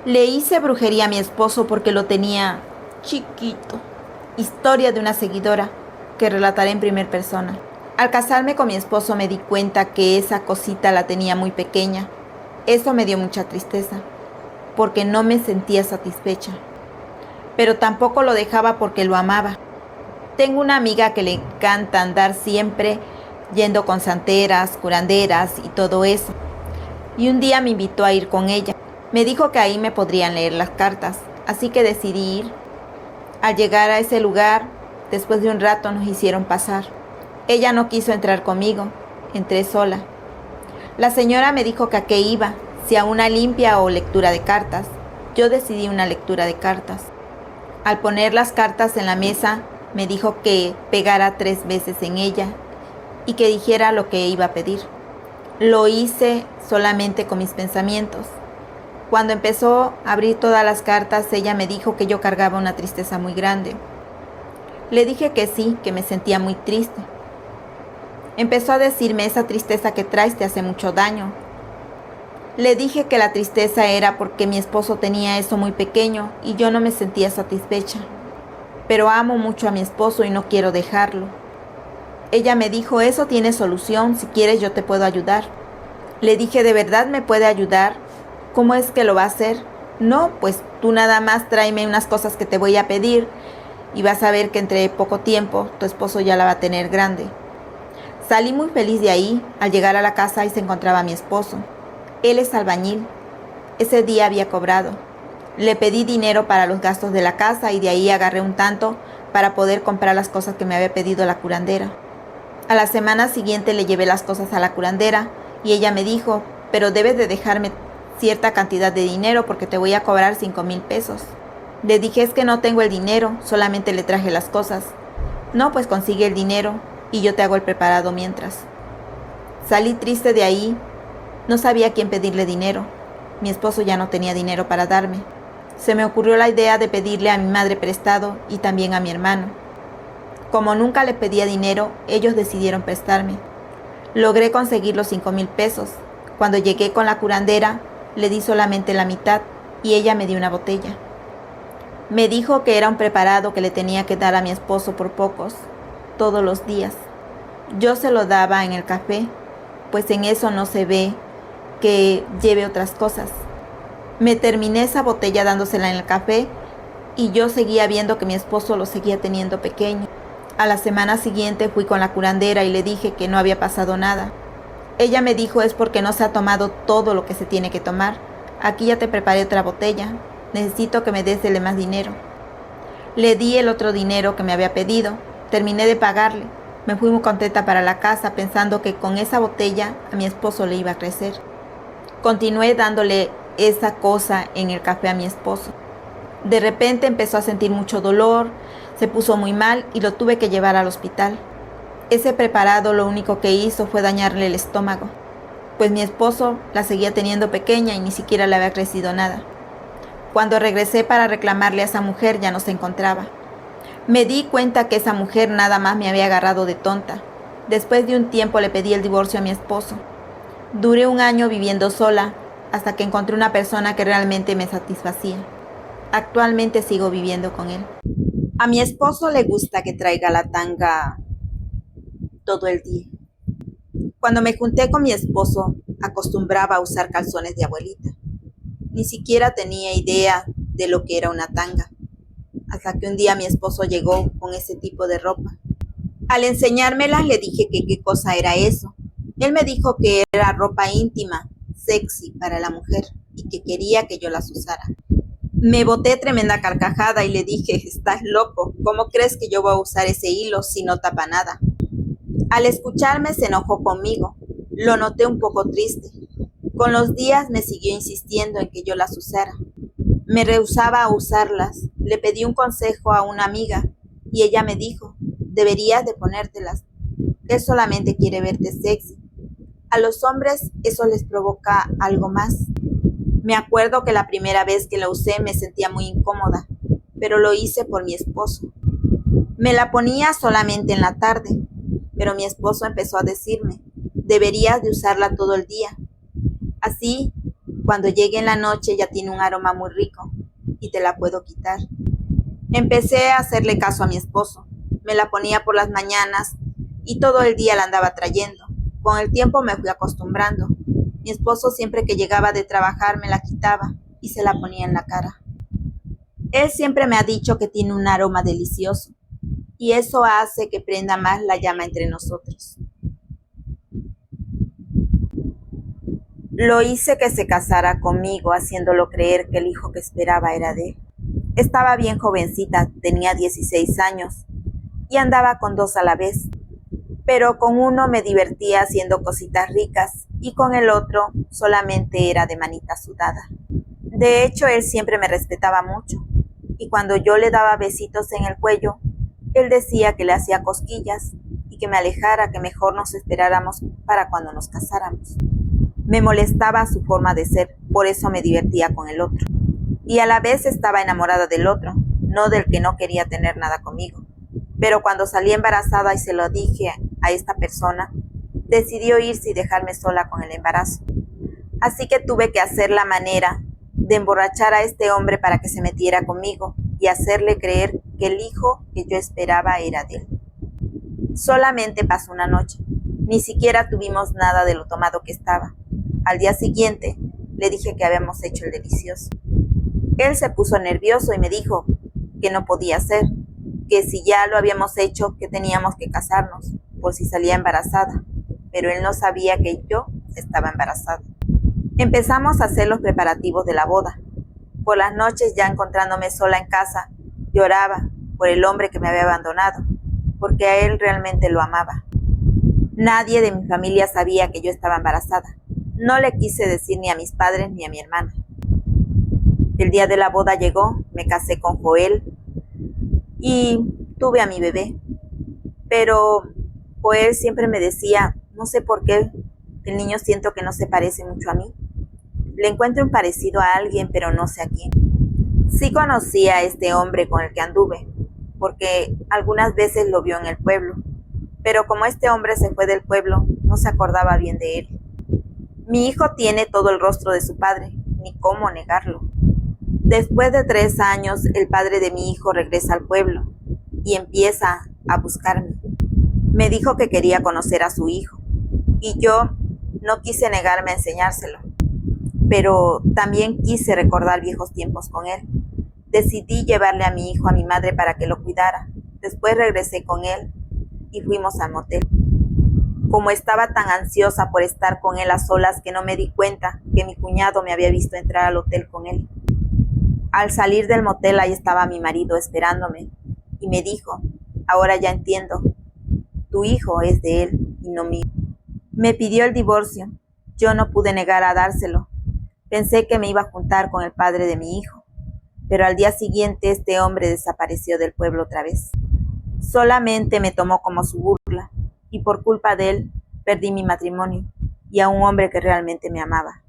Le hice brujería a mi esposo porque lo tenía chiquito. Historia de una seguidora que relataré en primera persona. Al casarme con mi esposo me di cuenta que esa cosita la tenía muy pequeña. Eso me dio mucha tristeza, porque no me sentía satisfecha. Pero tampoco lo dejaba porque lo amaba. Tengo una amiga que le encanta andar siempre yendo con santeras, curanderas y todo eso. Y un día me invitó a ir con ella. Me dijo que ahí me podrían leer las cartas, así que decidí ir. Al llegar a ese lugar, después de un rato nos hicieron pasar. Ella no quiso entrar conmigo, entré sola. La señora me dijo que a qué iba, si a una limpia o lectura de cartas. Yo decidí una lectura de cartas. Al poner las cartas en la mesa, me dijo que pegara 3 veces en ella y que dijera lo que iba a pedir. Lo hice solamente con mis pensamientos. Cuando empezó a abrir todas las cartas, ella me dijo que yo cargaba una tristeza muy grande. Le dije que sí, que me sentía muy triste. Empezó a decirme: esa tristeza que traes te hace mucho daño. Le dije que la tristeza era porque mi esposo tenía eso muy pequeño y yo no me sentía satisfecha. Pero amo mucho a mi esposo y no quiero dejarlo. Ella me dijo: eso tiene solución, si quieres yo te puedo ayudar. Le dije: ¿de verdad me puede ayudar? ¿Cómo es que lo va a hacer? No, pues tú nada más tráeme unas cosas que te voy a pedir y vas a ver que entre poco tiempo tu esposo ya la va a tener grande. Salí muy feliz de ahí. Al llegar a la casa, ahí se encontraba mi esposo. Él es albañil. Ese día había cobrado. Le pedí dinero para los gastos de la casa y de ahí agarré un tanto para poder comprar las cosas que me había pedido la curandera. A la semana siguiente le llevé las cosas a la curandera y ella me dijo: pero debes de dejarme cierta cantidad de dinero porque te voy a cobrar 5,000 pesos. Le dije: es que no tengo el dinero, solamente le traje las cosas. No, pues consigue el dinero y yo te hago el preparado mientras. Salí triste de ahí. No sabía a quién pedirle dinero. Mi esposo ya no tenía dinero para darme. Se me ocurrió la idea de pedirle a mi madre prestado y también a mi hermano. Como nunca le pedía dinero, ellos decidieron prestarme. Logré conseguir los 5,000 pesos. Cuando llegué con la curandera, le di solamente la mitad y ella me dio una botella. Me dijo que era un preparado que le tenía que dar a mi esposo por pocos, todos los días. Yo se lo daba en el café, pues en eso no se ve que lleve otras cosas. Me terminé esa botella dándosela en el café y yo seguía viendo que mi esposo lo seguía teniendo pequeño. A la semana siguiente fui con la curandera y le dije que no había pasado nada. Ella me dijo: es porque no se ha tomado todo lo que se tiene que tomar. Aquí ya te preparé otra botella. Necesito que me des el más dinero. Le di el otro dinero que me había pedido. Terminé de pagarle. Me fui muy contenta para la casa pensando que con esa botella a mi esposo le iba a crecer. Continué dándole esa cosa en el café a mi esposo. De repente empezó a sentir mucho dolor, se puso muy mal y lo tuve que llevar al hospital. Ese preparado lo único que hizo fue dañarle el estómago, pues mi esposo la seguía teniendo pequeña y ni siquiera le había crecido nada. Cuando regresé para reclamarle a esa mujer ya no se encontraba. Me di cuenta que esa mujer nada más me había agarrado de tonta. Después de un tiempo le pedí el divorcio a mi esposo. Duré 1 año viviendo sola hasta que encontré una persona que realmente me satisfacía. Actualmente sigo viviendo con él. A mi esposo le gusta que traiga la tanga todo el día. Cuando me junté con mi esposo, acostumbraba a usar calzones de abuelita. Ni siquiera tenía idea de lo que era una tanga, hasta que un día mi esposo llegó con ese tipo de ropa. Al enseñármelas le dije que qué cosa era eso. Él me dijo que era ropa íntima, sexy para la mujer y que quería que yo las usara. Me boté tremenda carcajada y le dije: estás loco, ¿cómo crees que yo voy a usar ese hilo si no tapa nada? Al escucharme se enojó conmigo. Lo noté un poco triste. Con los días me siguió insistiendo en que yo las usara. Me rehusaba a usarlas. Le pedí un consejo a una amiga y ella me dijo: deberías de ponértelas. Él solamente quiere verte sexy. A los hombres eso les provoca algo más. Me acuerdo que la primera vez que la usé me sentía muy incómoda, pero lo hice por mi esposo. Me la ponía solamente en la tarde, pero mi esposo empezó a decirme: deberías de usarla todo el día. Así Cuando llegue en la noche ya tiene un aroma muy rico y te la puedo quitar. Empecé a hacerle caso a mi esposo. Me la ponía por las mañanas y todo el día la andaba trayendo. Con el tiempo me fui acostumbrando. Mi esposo siempre que llegaba de trabajar me la quitaba y se la ponía en la cara. Él siempre me ha dicho que tiene un aroma delicioso y eso hace que prenda más la llama entre nosotros. Lo hice que se casara conmigo, haciéndolo creer que el hijo que esperaba era de él. Estaba bien jovencita, tenía 16 años y andaba con dos a la vez, pero con uno me divertía haciendo cositas ricas y con el otro solamente era de manita sudada. De hecho, él siempre me respetaba mucho y cuando yo le daba besitos en el cuello, él decía que le hacía cosquillas y que me alejara, que mejor nos esperáramos para cuando nos casáramos. Me molestaba su forma de ser, por eso me divertía con el otro. Y a la vez estaba enamorada del otro, no del que no quería tener nada conmigo. Pero cuando salí embarazada y se lo dije a esta persona, decidió irse y dejarme sola con el embarazo. Así que tuve que hacer la manera de emborrachar a este hombre para que se metiera conmigo y hacerle creer que el hijo que yo esperaba era de él. Solamente pasó una noche, ni siquiera tuvimos nada de lo tomado que estaba. Al día siguiente le dije que habíamos hecho el delicioso. Él se puso nervioso y me dijo que no podía ser, que si ya lo habíamos hecho, que teníamos que casarnos, por si salía embarazada, pero él no sabía que yo estaba embarazada. Empezamos a hacer los preparativos de la boda. Por las noches, ya encontrándome sola en casa, lloraba por el hombre que me había abandonado, porque a él realmente lo amaba. Nadie de mi familia sabía que yo estaba embarazada. No le quise decir ni a mis padres ni a mi hermana. El día de la boda llegó, me casé con Joel y tuve a mi bebé. Pero Joel siempre me decía, no sé por qué, el niño siento que no se parece mucho a mí. Le encuentro un parecido a alguien, pero no sé a quién. Sí conocí a este hombre con el que anduve, porque algunas veces lo vio en el pueblo. Pero como este hombre se fue del pueblo, no se acordaba bien de él. Mi hijo tiene todo el rostro de su padre, ni cómo negarlo. Después de 3 años, el padre de mi hijo regresa al pueblo y empieza a buscarme. Me dijo que quería conocer a su hijo y yo no quise negarme a enseñárselo, pero también quise recordar viejos tiempos con él. Decidí llevarle a mi hijo a mi madre para que lo cuidara. Después regresé con él y fuimos al motel. Como estaba tan ansiosa por estar con él a solas que no me di cuenta que mi cuñado me había visto entrar al hotel con él. Al salir del motel, ahí estaba mi marido esperándome y me dijo, ahora ya entiendo, tu hijo es de él y no mío. Me pidió el divorcio, yo no pude negar a dárselo. Pensé que me iba a juntar con el padre de mi hijo, pero al día siguiente este hombre desapareció del pueblo otra vez. Solamente me tomó como su burla y por culpa de él perdí mi matrimonio y a un hombre que realmente me amaba.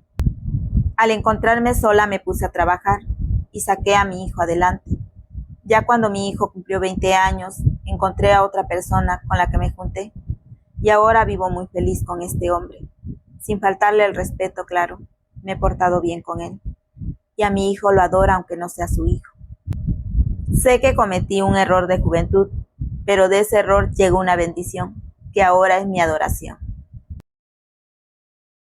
Al encontrarme sola me puse a trabajar y saqué a mi hijo adelante. Ya cuando mi hijo cumplió 20 años, encontré a otra persona con la que me junté y ahora vivo muy feliz con este hombre. Sin faltarle el respeto, claro, me he portado bien con él y a mi hijo lo adora aunque no sea su hijo. Sé que cometí un error de juventud, pero de ese error llegó una bendición, que ahora es mi adoración.